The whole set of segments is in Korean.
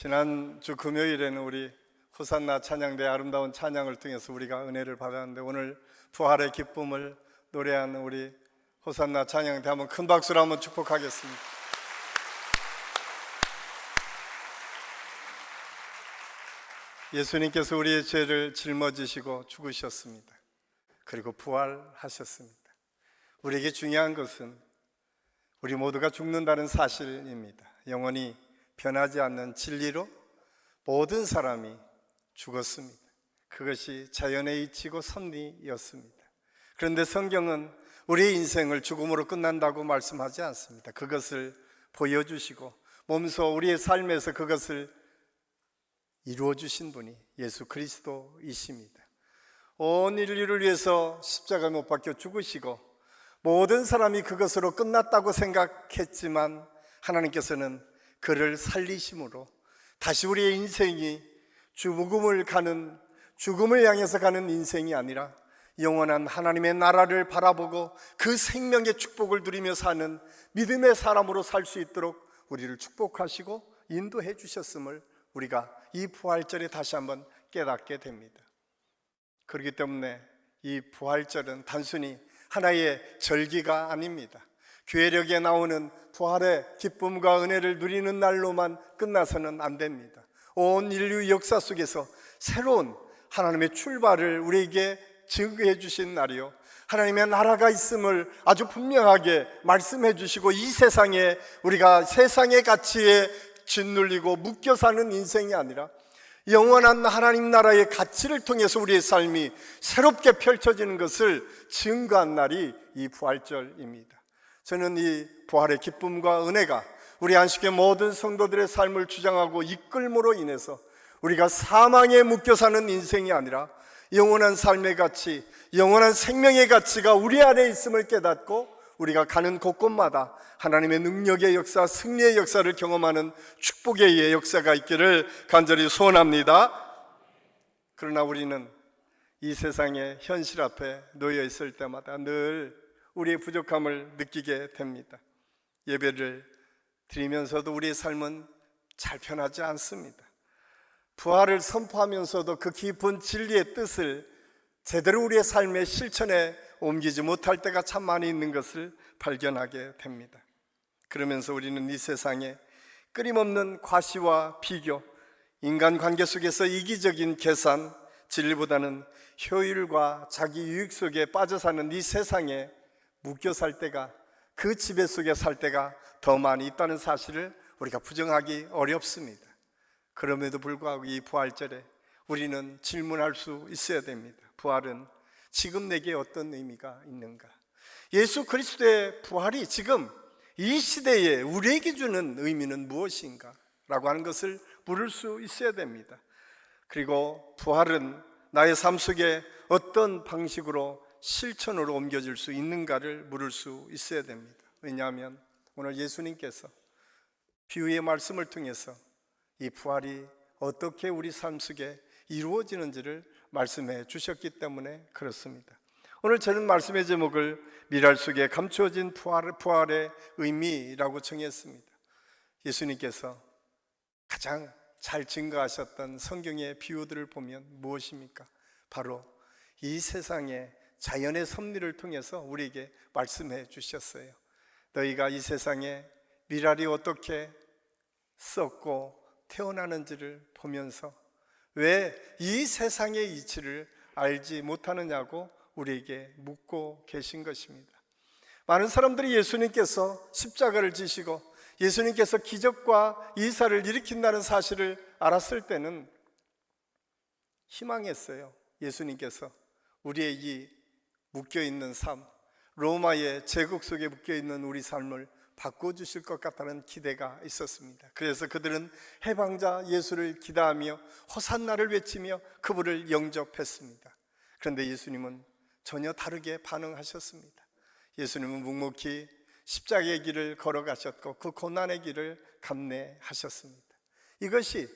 지난주 금요일에는 우리 호산나 찬양대 아름다운 찬양을 통해서 우리가 은혜를 받았는데, 오늘 부활의 기쁨을 노래하는 우리 호산나 찬양대 한번 큰 박수로 한번 축복하겠습니다. 예수님께서 우리의 죄를 짊어지시고 죽으셨습니다. 그리고 부활하셨습니다. 우리에게 중요한 것은 우리 모두가 죽는다는 사실입니다. 영원히 변하지 않는 진리로 모든 사람이 죽었습니다. 그것이 자연의 이치고 섭리였습니다. 그런데 성경은 우리의 인생을 죽음으로 끝난다고 말씀하지 않습니다. 그것을 보여주시고 몸소 우리의 삶에서 그것을 이루어 주신 분이 예수 그리스도이십니다. 온 인류를 위해서 십자가에 못 박혀 죽으시고 모든 사람이 그것으로 끝났다고 생각했지만, 하나님께서는 그를 살리심으로 다시 우리의 인생이 죽음을 향해서 가는 인생이 아니라 영원한 하나님의 나라를 바라보고 그 생명의 축복을 누리며 사는 믿음의 사람으로 살 수 있도록 우리를 축복하시고 인도해 주셨음을 우리가 이 부활절에 다시 한번 깨닫게 됩니다. 그렇기 때문에 이 부활절은 단순히 하나의 절기가 아닙니다. 교회력에 나오는 부활의 기쁨과 은혜를 누리는 날로만 끝나서는 안 됩니다. 온 인류 역사 속에서 새로운 하나님의 출발을 우리에게 증거해 주신 날이요, 하나님의 나라가 있음을 아주 분명하게 말씀해 주시고, 이 세상에 우리가 세상의 가치에 짓눌리고 묶여 사는 인생이 아니라 영원한 하나님 나라의 가치를 통해서 우리의 삶이 새롭게 펼쳐지는 것을 증거한 날이 이 부활절입니다. 저는 이 부활의 기쁨과 은혜가 우리 안식의 모든 성도들의 삶을 주장하고 이끌므로 인해서 우리가 사망에 묶여 사는 인생이 아니라 영원한 삶의 가치, 영원한 생명의 가치가 우리 안에 있음을 깨닫고 우리가 가는 곳곳마다 하나님의 능력의 역사, 승리의 역사를 경험하는 축복의 역사가 있기를 간절히 소원합니다. 그러나 우리는 이 세상의 현실 앞에 놓여 있을 때마다 늘 우리의 부족함을 느끼게 됩니다. 예배를 드리면서도 우리의 삶은 잘 변하지 않습니다. 부활을 선포하면서도 그 깊은 진리의 뜻을 제대로 우리의 삶의 실천에 옮기지 못할 때가 참 많이 있는 것을 발견하게 됩니다. 그러면서 우리는 이 세상에 끊임없는 과시와 비교, 인간관계 속에서 이기적인 계산, 진리보다는 효율과 자기 유익 속에 빠져 사는 이 세상에 묶여 살 때가, 그 지배 속에 살 때가 더 많이 있다는 사실을 우리가 부정하기 어렵습니다. 그럼에도 불구하고 이 부활절에 우리는 질문할 수 있어야 됩니다. 부활은 지금 내게 어떤 의미가 있는가? 예수 그리스도의 부활이 지금 이 시대에 우리에게 주는 의미는 무엇인가? 라고 하는 것을 물을 수 있어야 됩니다. 그리고 부활은 나의 삶 속에 어떤 방식으로 실천으로 옮겨질 수 있는가를 물을 수 있어야 됩니다. 왜냐하면 오늘 예수님께서 비유의 말씀을 통해서 이 부활이 어떻게 우리 삶 속에 이루어지는지를 말씀해 주셨기 때문에 그렇습니다. 오늘 저는 말씀의 제목을 미랄 속에 감추어진 부활의 의미라고 정했습니다. 예수님께서 가장 잘 증거하셨던 성경의 비유들을 보면 무엇입니까? 바로 이 세상의 자연의 섭리를 통해서 우리에게 말씀해 주셨어요. 너희가 이 세상에 미랄이 어떻게 썩고 태어나는지를 보면서 왜 이 세상의 이치를 알지 못하느냐고 우리에게 묻고 계신 것입니다. 많은 사람들이 예수님께서 십자가를 지시고 예수님께서 기적과 이사를 일으킨다는 사실을 알았을 때는 희망했어요. 예수님께서 우리의 이 묶여있는 삶, 로마의 제국 속에 묶여있는 우리 삶을 바꿔주실 것 같다는 기대가 있었습니다. 그래서 그들은 해방자 예수를 기다하며 호산나를 외치며 그분을 영접했습니다. 그런데 예수님은 전혀 다르게 반응하셨습니다. 예수님은 묵묵히 십자가의 길을 걸어가셨고 그 고난의 길을 감내하셨습니다. 이것이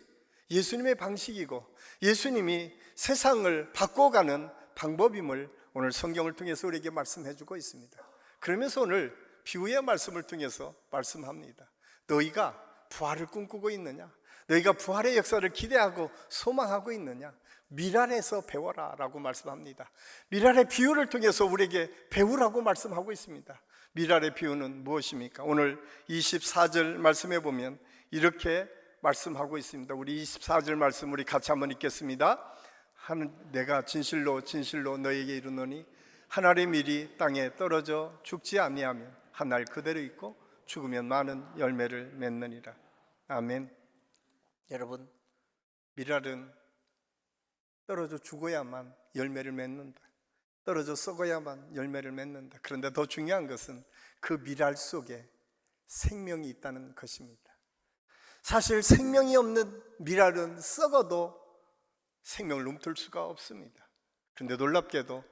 예수님의 방식이고 예수님이 세상을 바꿔가는 방법임을 오늘 성경을 통해서 우리에게 말씀해주고 있습니다. 그러면서 오늘 비유의 말씀을 통해서 말씀합니다. 너희가 부활을 꿈꾸고 있느냐? 너희가 부활의 역사를 기대하고 소망하고 있느냐? 미랄에서 배워라 라고 말씀합니다. 미랄의 비유를 통해서 우리에게 배우라고 말씀하고 있습니다. 미랄의 비유는 무엇입니까? 오늘 24절 말씀해 보면 이렇게 말씀하고 있습니다. 우리 24절 말씀 우리 같이 한번 읽겠습니다. 내가 진실로 진실로 너에게 이르노니 한 알의 밀이 땅에 떨어져 죽지 아니하면 한 알 그대로 있고 죽으면 많은 열매를 맺느니라. 아멘. 여러분, 밀알은 떨어져 죽어야만 열매를 맺는다. 떨어져 썩어야만 열매를 맺는다. 그런데 더 중요한 것은 그 밀알 속에 생명이 있다는 것입니다. 사실 생명이 없는 밀알은 썩어도 생명을 움틀 수가 없습니다. 그런데 놀랍게도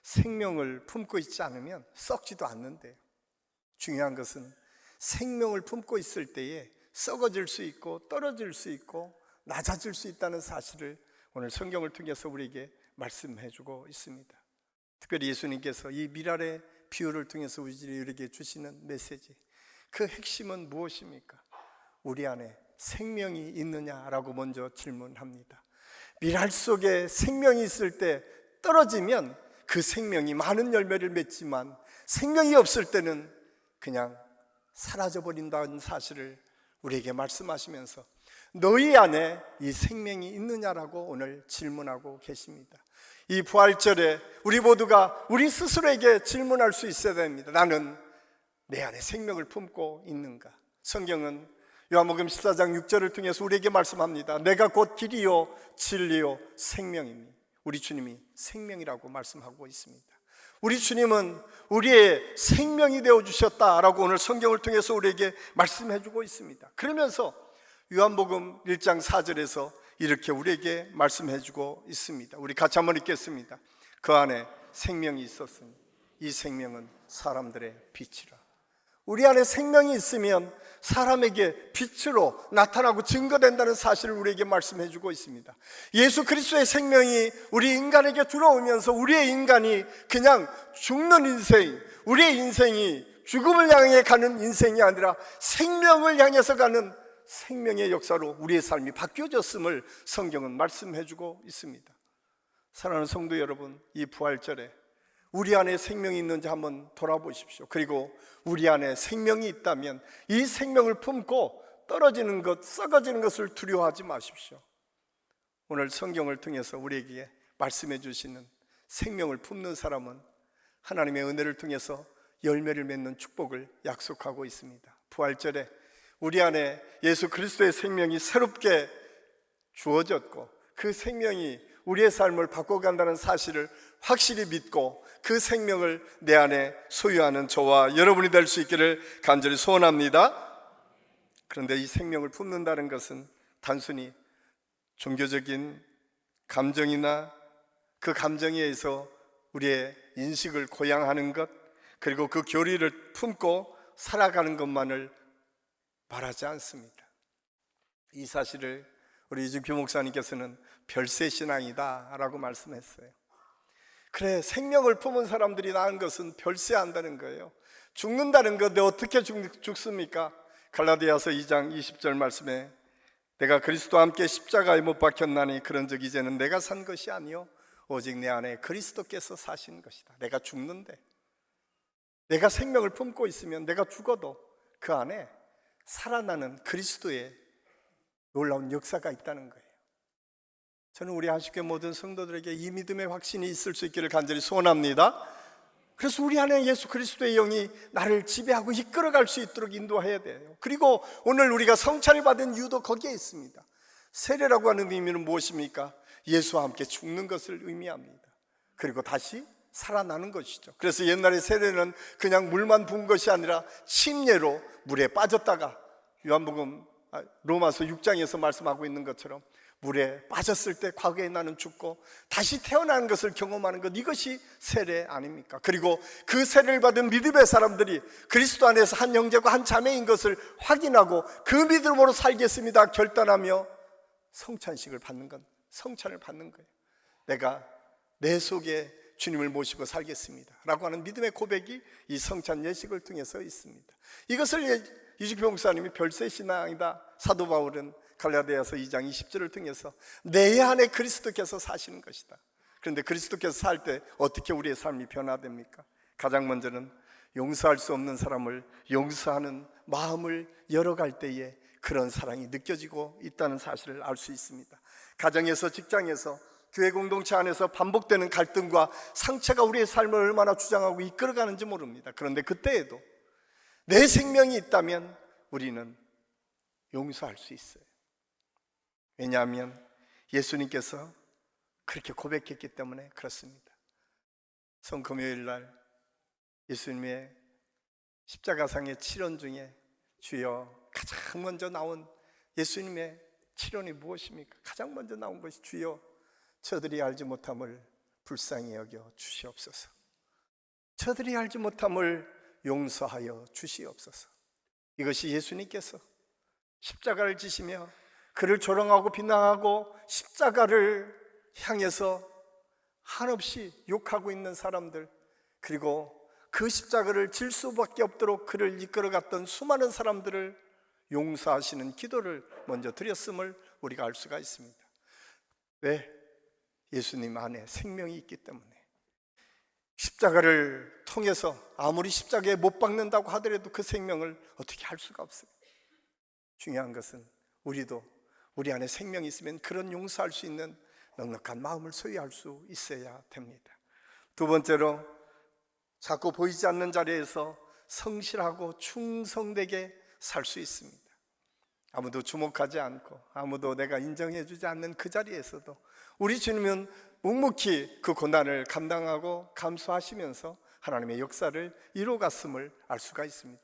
생명을 품고 있지 않으면 썩지도 않는데요. 중요한 것은 생명을 품고 있을 때에 썩어질 수 있고 떨어질 수 있고 낮아질 수 있다는 사실을 오늘 성경을 통해서 우리에게 말씀해 주고 있습니다. 특별히 예수님께서 이 밀알의 비유를 통해서 우리에게 주시는 메시지, 그 핵심은 무엇입니까? 우리 안에 생명이 있느냐라고 먼저 질문합니다. 밀알 속에 생명이 있을 때 떨어지면 그 생명이 많은 열매를 맺지만 생명이 없을 때는 그냥 사라져버린다는 사실을 우리에게 말씀하시면서 너희 안에 이 생명이 있느냐라고 오늘 질문하고 계십니다. 이 부활절에 우리 모두가 우리 스스로에게 질문할 수 있어야 됩니다. 나는 내 안에 생명을 품고 있는가? 성경은 요한복음 14장 6절을 통해서 우리에게 말씀합니다. 내가 곧 길이요 진리요 생명이니, 우리 주님이 생명이라고 말씀하고 있습니다. 우리 주님은 우리의 생명이 되어주셨다라고 오늘 성경을 통해서 우리에게 말씀해 주고 있습니다. 그러면서 요한복음 1장 4절에서 이렇게 우리에게 말씀해 주고 있습니다. 우리 같이 한번 읽겠습니다. 그 안에 생명이 있었으니 이 생명은 사람들의 빛이라. 우리 안에 생명이 있으면 사람에게 빛으로 나타나고 증거된다는 사실을 우리에게 말씀해 주고 있습니다. 예수 그리스도의 생명이 우리 인간에게 들어오면서 우리의 인간이 그냥 죽는 인생, 우리의 인생이 죽음을 향해 가는 인생이 아니라 생명을 향해서 가는 생명의 역사로 우리의 삶이 바뀌어졌음을 성경은 말씀해 주고 있습니다. 사랑하는 성도 여러분, 이 부활절에 우리 안에 생명이 있는지 한번 돌아보십시오. 그리고 우리 안에 생명이 있다면 이 생명을 품고 떨어지는 것, 썩어지는 것을 두려워하지 마십시오. 오늘 성경을 통해서 우리에게 말씀해 주시는 생명을 품는 사람은 하나님의 은혜를 통해서 열매를 맺는 축복을 약속하고 있습니다. 부활절에 우리 안에 예수 그리스도의 생명이 새롭게 주어졌고 그 생명이 우리의 삶을 바꿔간다는 사실을 확실히 믿고 그 생명을 내 안에 소유하는 저와 여러분이 될 수 있기를 간절히 소원합니다. 그런데 이 생명을 품는다는 것은 단순히 종교적인 감정이나 그 감정에 의해서 우리의 인식을 고양하는 것, 그리고 그 교리를 품고 살아가는 것만을 말하지 않습니다. 이 사실을 우리 이준규 목사님께서는 별세신앙이다 라고 말씀했어요. 그래, 생명을 품은 사람들이 낳은 것은 별세한다는 거예요. 죽는다는 건데 어떻게 죽습니까? 갈라디아서 2장 20절 말씀에 내가 그리스도와 함께 십자가에 못 박혔나니 그런즉 이제는 내가 산 것이 아니요 오직 내 안에 그리스도께서 사신 것이다. 내가 죽는데, 내가 생명을 품고 있으면 내가 죽어도 그 안에 살아나는 그리스도의 놀라운 역사가 있다는 거예요. 저는 우리 한식교회 모든 성도들에게 이 믿음의 확신이 있을 수 있기를 간절히 소원합니다. 그래서 우리 안에 예수 그리스도의 영이 나를 지배하고 이끌어갈 수 있도록 인도해야 돼요. 그리고 오늘 우리가 성찬을 받은 이유도 거기에 있습니다. 세례라고 하는 의미는 무엇입니까? 예수와 함께 죽는 것을 의미합니다. 그리고 다시 살아나는 것이죠. 그래서 옛날에 세례는 그냥 물만 부은 것이 아니라 침례로 물에 빠졌다가 로마서 6장에서 말씀하고 있는 것처럼 물에 빠졌을 때 과거에 나는 죽고 다시 태어나는 것을 경험하는 것, 이것이 세례 아닙니까? 그리고 그 세례를 받은 믿음의 사람들이 그리스도 안에서 한 형제고 한 자매인 것을 확인하고 그 믿음으로 살겠습니다 결단하며 성찬식을 받는 건, 성찬을 받는 거예요. 내가 내 속에 주님을 모시고 살겠습니다 라고 하는 믿음의 고백이 이 성찬 예식을 통해서 있습니다. 이것을 이준규 목사님이 별세신앙이다, 사도 바울은 갈라디아서 2장 20절을 통해서 내 안에 그리스도께서 사시는 것이다. 그런데 그리스도께서 살 때 어떻게 우리의 삶이 변화됩니까? 가장 먼저는 용서할 수 없는 사람을 용서하는 마음을 열어갈 때에 그런 사랑이 느껴지고 있다는 사실을 알 수 있습니다. 가정에서, 직장에서, 교회 공동체 안에서 반복되는 갈등과 상처가 우리의 삶을 얼마나 주장하고 이끌어가는지 모릅니다. 그런데 그때에도 내 생명이 있다면 우리는 용서할 수 있어요. 왜냐하면 예수님께서 그렇게 고백했기 때문에 그렇습니다. 성금요일 날 예수님의 십자가상의 치료 중에 주여, 가장 먼저 나온 예수님의 치료는 무엇입니까? 가장 먼저 나온 것이 주여, 저들이 알지 못함을 불쌍히 여겨 주시옵소서. 저들이 알지 못함을 용서하여 주시옵소서. 이것이 예수님께서 십자가를 지시며 그를 조롱하고 비난하고 십자가를 향해서 한없이 욕하고 있는 사람들, 그리고 그 십자가를 질 수밖에 없도록 그를 이끌어갔던 수많은 사람들을 용서하시는 기도를 먼저 드렸음을 우리가 알 수가 있습니다. 왜? 예수님 안에 생명이 있기 때문에. 십자가를 통해서 아무리 십자가에 못 박는다고 하더라도 그 생명을 어떻게 할 수가 없어요. 중요한 것은 우리도 우리 안에 생명이 있으면 그런 용서할 수 있는 넉넉한 마음을 소유할 수 있어야 됩니다. 두 번째로, 자꾸 보이지 않는 자리에서 성실하고 충성되게 살 수 있습니다. 아무도 주목하지 않고 아무도 내가 인정해 주지 않는 그 자리에서도 우리 주님은 묵묵히 그 고난을 감당하고 감수하시면서 하나님의 역사를 이루어갔음을 알 수가 있습니다.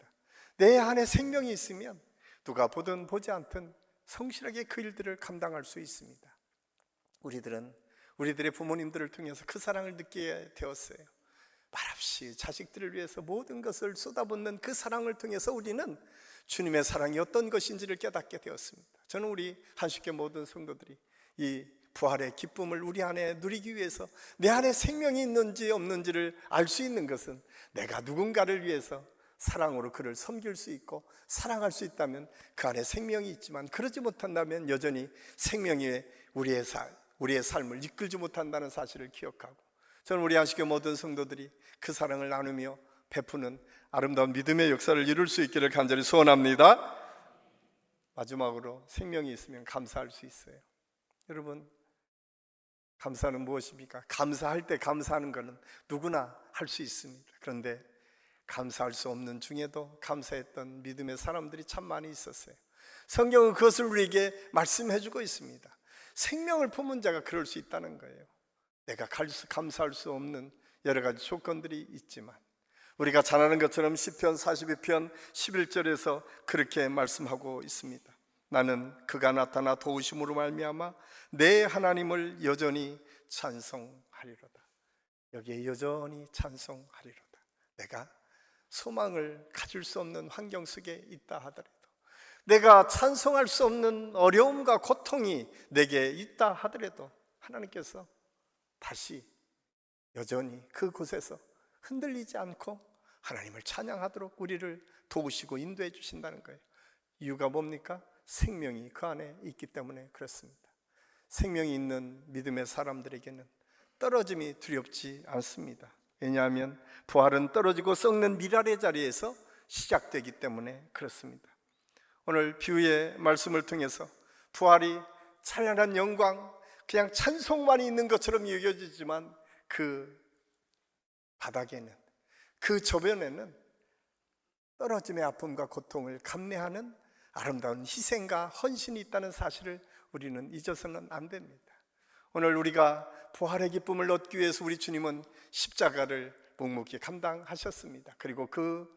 내 안에 생명이 있으면 누가 보든 보지 않든 성실하게 그 일들을 감당할 수 있습니다. 우리들은 우리들의 부모님들을 통해서 그 사랑을 느끼게 되었어요. 말없이 자식들을 위해서 모든 것을 쏟아붓는 그 사랑을 통해서 우리는 주님의 사랑이 어떤 것인지를 깨닫게 되었습니다. 저는 우리 한식교 모든 성도들이 이 부활의 기쁨을 우리 안에 누리기 위해서 내 안에 생명이 있는지 없는지를 알 수 있는 것은 내가 누군가를 위해서 사랑으로 그를 섬길 수 있고 사랑할 수 있다면 그 안에 생명이 있지만, 그러지 못한다면 여전히 생명이 우리의 삶을 이끌지 못한다는 사실을 기억하고, 저는 우리 한식교 모든 성도들이 그 사랑을 나누며 베푸는 아름다운 믿음의 역사를 이룰 수 있기를 간절히 소원합니다. 마지막으로, 생명이 있으면 감사할 수 있어요. 여러분, 감사는 무엇입니까? 감사할 때 감사하는 것은 누구나 할 수 있습니다. 그런데 감사할 수 없는 중에도 감사했던 믿음의 사람들이 참 많이 있었어요. 성경은 그것을 우리에게 말씀해 주고 있습니다. 생명을 품은 자가 그럴 수 있다는 거예요. 내가 감사할 수 없는 여러 가지 조건들이 있지만, 우리가 잘 아는 것처럼 시편 42편 11절에서 그렇게 말씀하고 있습니다. 나는 그가 나타나 도우심으로 말미암아 내 하나님을 여전히 찬송하리로다. 여기에 여전히 찬송하리로다. 내가 소망을 가질 수 없는 환경 속에 있다 하더라도, 내가 찬송할 수 없는 어려움과 고통이 내게 있다 하더라도 하나님께서 다시 여전히 그곳에서 흔들리지 않고 하나님을 찬양하도록 우리를 도우시고 인도해 주신다는 거예요. 이유가 뭡니까? 생명이 그 안에 있기 때문에 그렇습니다. 생명이 있는 믿음의 사람들에게는 떨어짐이 두렵지 않습니다. 왜냐하면 부활은 떨어지고 썩는 미랄의 자리에서 시작되기 때문에 그렇습니다. 오늘 비유의 말씀을 통해서 부활이 찬란한 영광, 그냥 찬송만이 있는 것처럼 여겨지지만 그 바닥에는, 그 저변에는 떨어짐의 아픔과 고통을 감내하는 아름다운 희생과 헌신이 있다는 사실을 우리는 잊어서는 안 됩니다. 오늘 우리가 부활의 기쁨을 얻기 위해서 우리 주님은 십자가를 묵묵히 감당하셨습니다. 그리고 그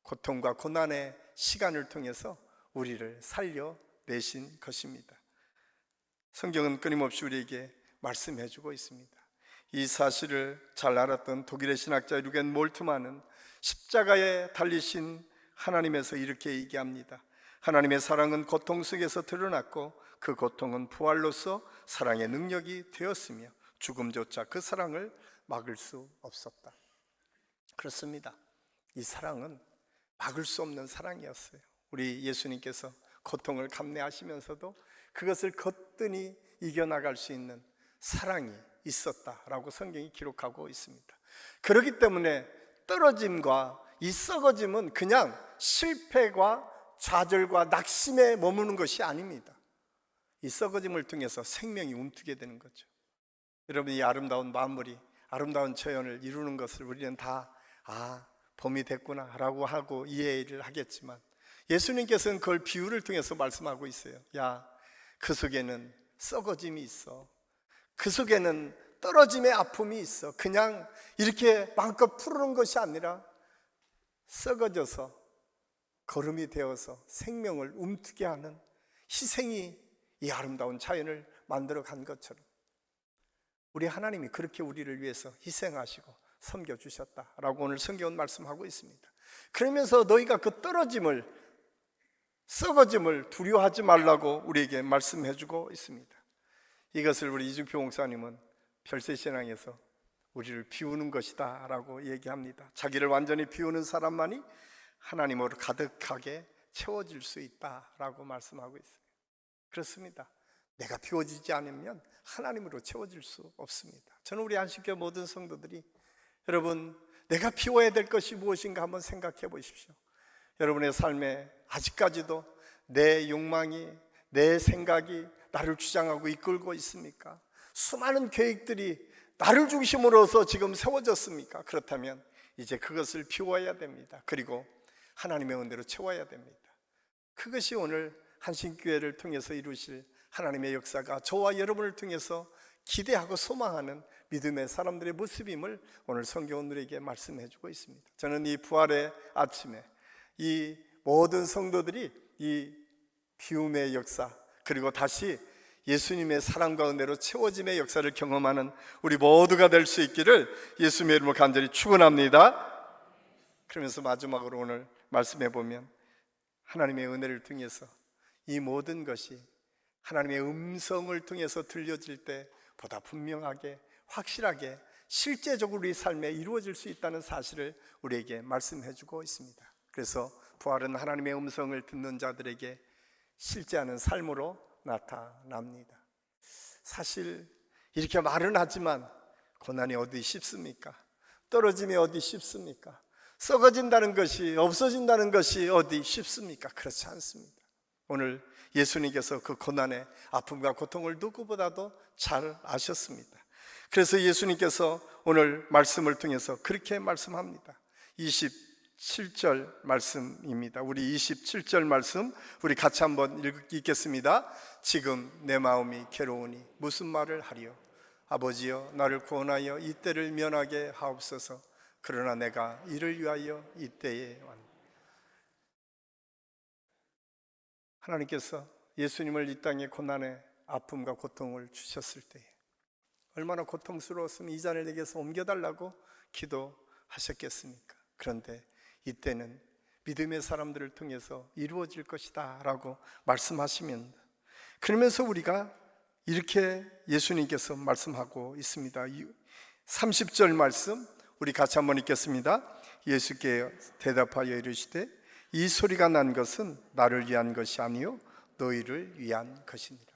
고통과 고난의 시간을 통해서 우리를 살려내신 것입니다. 성경은 끊임없이 우리에게 말씀해 주고 있습니다. 이 사실을 잘 알았던 독일의 신학자 유겐 몰트만은 십자가에 달리신 하나님에서 이렇게 얘기합니다. 하나님의 사랑은 고통 속에서 드러났고 그 고통은 부활로서 사랑의 능력이 되었으며 죽음조차 그 사랑을 막을 수 없었다. 그렇습니다. 이 사랑은 막을 수 없는 사랑이었어요. 우리 예수님께서 고통을 감내하시면서도 그것을 거뜬히 이겨나갈 수 있는 사랑이 있었다라고 성경이 기록하고 있습니다. 그렇기 때문에 떨어짐과 이 썩어짐은 그냥 실패와 좌절과 낙심에 머무는 것이 아닙니다. 이 썩어짐을 통해서 생명이 움트게 되는 거죠. 여러분, 이 아름다운 마무리, 아름다운 처연을 이루는 것을 우리는 다 봄이 됐구나 라고 하고 이해를 하겠지만, 예수님께서는 그걸 비유를 통해서 말씀하고 있어요. 야, 그 속에는 썩어짐이 있어. 그 속에는 떨어짐의 아픔이 있어. 그냥 이렇게 마음껏 푸르는 것이 아니라 썩어져서 거름이 되어서 생명을 움트게 하는 희생이 이 아름다운 자연을 만들어 간 것처럼 우리 하나님이 그렇게 우리를 위해서 희생하시고 섬겨주셨다라고 오늘 성경은 말씀하고 있습니다. 그러면서 너희가 그 떨어짐을, 썩어짐을 두려워하지 말라고 우리에게 말씀해주고 있습니다. 이것을 우리 이중표 목사님은 별세신앙에서 우리를 비우는 것이다 라고 얘기합니다. 자기를 완전히 비우는 사람만이 하나님으로 가득하게 채워질 수 있다라고 말씀하고 있어요. 그렇습니다. 내가 비워지지 않으면 하나님으로 채워질 수 없습니다. 저는 우리 안식교 모든 성도들이, 여러분, 내가 비워야 될 것이 무엇인가 한번 생각해 보십시오. 여러분의 삶에 아직까지도 내 욕망이, 내 생각이 나를 주장하고 이끌고 있습니까? 수많은 계획들이 나를 중심으로서 지금 세워졌습니까? 그렇다면 이제 그것을 비워야 됩니다. 그리고 하나님의 은혜로 채워야 됩니다. 그것이 오늘 한신교회를 통해서 이루실 하나님의 역사가 저와 여러분을 통해서 기대하고 소망하는 믿음의 사람들의 모습임을 오늘 성경은 우리에게 말씀해 주고 있습니다. 저는 이 부활의 아침에 이 모든 성도들이 이 비움의 역사, 그리고 다시 예수님의 사랑과 은혜로 채워짐의 역사를 경험하는 우리 모두가 될 수 있기를 예수님의 이름으로 간절히 축원합니다. 그러면서 마지막으로 오늘 말씀해 보면 하나님의 은혜를 통해서 이 모든 것이 하나님의 음성을 통해서 들려질 때 보다 분명하게, 확실하게, 실제적으로 우리 삶에 이루어질 수 있다는 사실을 우리에게 말씀해 주고 있습니다. 그래서 부활은 하나님의 음성을 듣는 자들에게 실제하는 삶으로 나타납니다. 사실 이렇게 말은 하지만 고난이 어디 쉽습니까? 떨어짐이 어디 쉽습니까? 썩어진다는 것이, 없어진다는 것이 어디 쉽습니까? 그렇지 않습니다. 오늘 예수님께서 그 고난의 아픔과 고통을 누구보다도 잘 아셨습니다. 그래서 예수님께서 오늘 말씀을 통해서 그렇게 말씀합니다. 27절 말씀입니다. 우리 27절 말씀 우리 같이 한번 읽겠습니다. 지금 내 마음이 괴로우니 무슨 말을 하리요? 아버지여, 나를 구원하여 이 때를 면하게 하옵소서. 그러나 내가 이를 위하여 이 때에 왔노라. 하나님께서 예수님을 이 땅의 고난의 아픔과 고통을 주셨을 때 얼마나 고통스러웠으면 이 잔을 내게서 옮겨달라고 기도하셨겠습니까? 그런데 이때는 믿음의 사람들을 통해서 이루어질 것이다 라고 말씀하시면, 그러면서 우리가 이렇게 예수님께서 말씀하고 있습니다. 30절 말씀 우리 같이 한번 읽겠습니다. 예수께 대답하여 이르시되 이 소리가 난 것은 나를 위한 것이 아니요 너희를 위한 것이니라.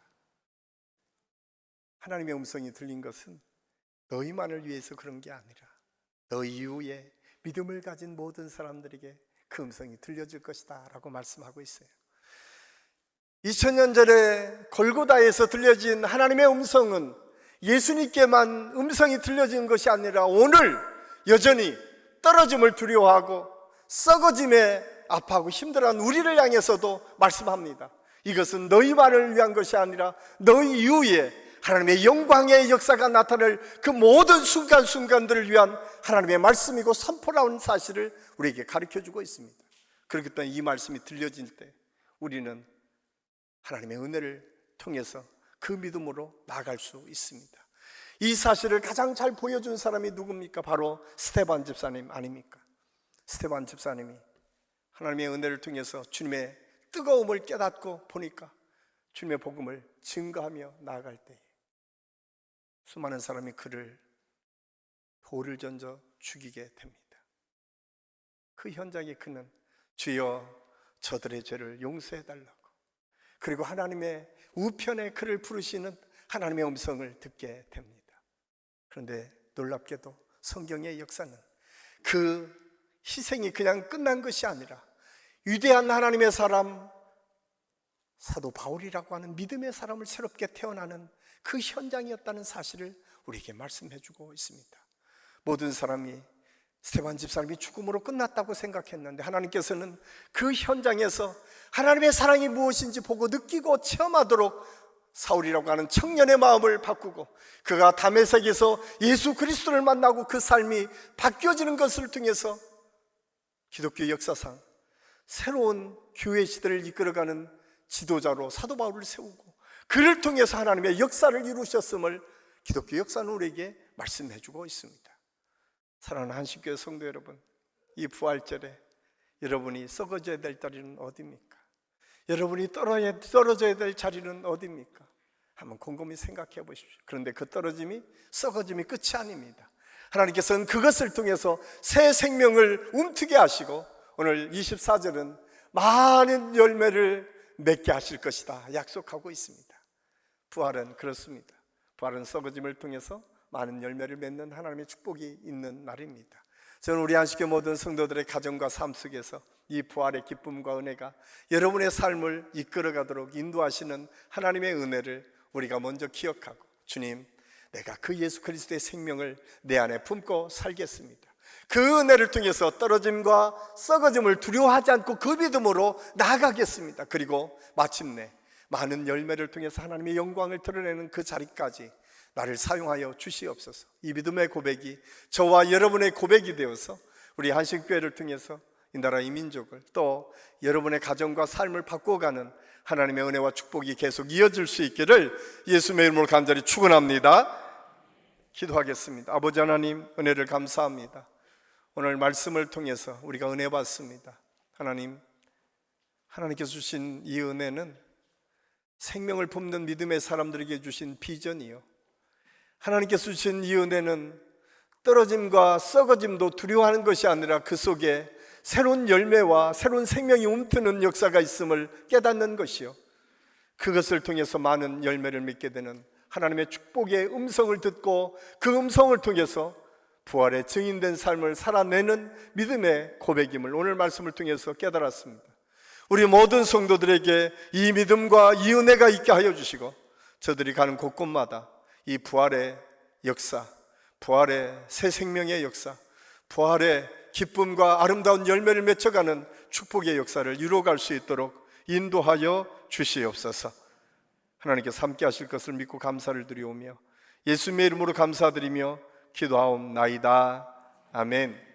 하나님의 음성이 들린 것은 너희만을 위해서 그런 게 아니라 너희 이후에 믿음을 가진 모든 사람들에게 그 음성이 들려질 것이다 라고 말씀하고 있어요. 2000년 전에 골고다에서 들려진 하나님의 음성은 예수님께만 음성이 들려진 것이 아니라 오늘 여전히 떨어짐을 두려워하고 썩어짐에 아파하고 힘들어하는 우리를 향해서도 말씀합니다. 이것은 너희만을 위한 것이 아니라 너희 이후에 하나님의 영광의 역사가 나타날 그 모든 순간순간들을 위한 하나님의 말씀이고 선포라는 사실을 우리에게 가르쳐주고 있습니다. 그렇기 때문에 이 말씀이 들려질 때 우리는 하나님의 은혜를 통해서 그 믿음으로 나아갈 수 있습니다. 이 사실을 가장 잘 보여준 사람이 누굽니까? 바로 스데반 집사님 아닙니까? 스데반 집사님이 하나님의 은혜를 통해서 주님의 뜨거움을 깨닫고 보니까 주님의 복음을 증거하며 나아갈 때 수많은 사람이 그를 돌을 던져 죽이게 됩니다. 그 현장에 그는 주여 저들의 죄를 용서해달라고 그리고 하나님의 우편에 그를 부르시는 하나님의 음성을 듣게 됩니다. 그런데 놀랍게도 성경의 역사는 그 희생이 그냥 끝난 것이 아니라 위대한 하나님의 사람 사도 바울이라고 하는 믿음의 사람을 새롭게 태어나는 그 현장이었다는 사실을 우리에게 말씀해 주고 있습니다. 모든 사람이 스데반 집사람이 죽음으로 끝났다고 생각했는데 하나님께서는 그 현장에서 하나님의 사랑이 무엇인지 보고 느끼고 체험하도록 사울이라고 하는 청년의 마음을 바꾸고 그가 다메섹에서 예수 그리스도를 만나고 그 삶이 바뀌어지는 것을 통해서 기독교 역사상 새로운 교회 시대를 이끌어가는 지도자로 사도 바울을 세우고 그를 통해서 하나님의 역사를 이루셨음을 기독교 역사는 우리에게 말씀해 주고 있습니다. 사랑하는 한식교회 성도 여러분, 이 부활절에 여러분이 썩어져야 될 자리는 어디입니까? 여러분이 떨어져야 될 자리는 어디입니까? 한번 곰곰이 생각해 보십시오. 그런데 그 떨어짐이 썩어짐이 끝이 아닙니다. 하나님께서는 그것을 통해서 새 생명을 움트게 하시고 오늘 24절은 많은 열매를 맺게 하실 것이다 약속하고 있습니다. 부활은 그렇습니다. 부활은 썩어짐을 통해서 많은 열매를 맺는 하나님의 축복이 있는 날입니다. 저는 우리 안식교 모든 성도들의 가정과 삶 속에서 이 부활의 기쁨과 은혜가 여러분의 삶을 이끌어가도록 인도하시는 하나님의 은혜를 우리가 먼저 기억하고, 주님, 내가 그 예수 그리스도의 생명을 내 안에 품고 살겠습니다. 그 은혜를 통해서 떨어짐과 썩어짐을 두려워하지 않고 그 믿음으로 나아가겠습니다. 그리고 마침내 많은 열매를 통해서 하나님의 영광을 드러내는 그 자리까지 나를 사용하여 주시옵소서. 이 믿음의 고백이 저와 여러분의 고백이 되어서 우리 한식교회를 통해서 이 나라 이 민족을 또 여러분의 가정과 삶을 바꿔가는 하나님의 은혜와 축복이 계속 이어질 수 있기를 예수님의 이름으로 간절히 축원합니다. 기도하겠습니다. 아버지 하나님, 은혜를 감사합니다. 오늘 말씀을 통해서 우리가 은혜 받습니다. 하나님께서 주신 이 은혜는 생명을 품는 믿음의 사람들에게 주신 비전이요, 하나님께서 주신 이 은혜는 떨어짐과 썩어짐도 두려워하는 것이 아니라 그 속에 새로운 열매와 새로운 생명이 움트는 역사가 있음을 깨닫는 것이요, 그것을 통해서 많은 열매를 맺게 되는 하나님의 축복의 음성을 듣고 그 음성을 통해서 부활의 증인된 삶을 살아내는 믿음의 고백임을 오늘 말씀을 통해서 깨달았습니다. 우리 모든 성도들에게 이 믿음과 이 은혜가 있게 하여 주시고 저들이 가는 곳곳마다 이 부활의 역사, 부활의 새 생명의 역사, 부활의 기쁨과 아름다운 열매를 맺혀가는 축복의 역사를 이루어갈 수 있도록 인도하여 주시옵소서. 하나님께서 함께 하실 것을 믿고 감사를 드리오며 예수님의 이름으로 감사드리며 기도하옵나이다. 아멘.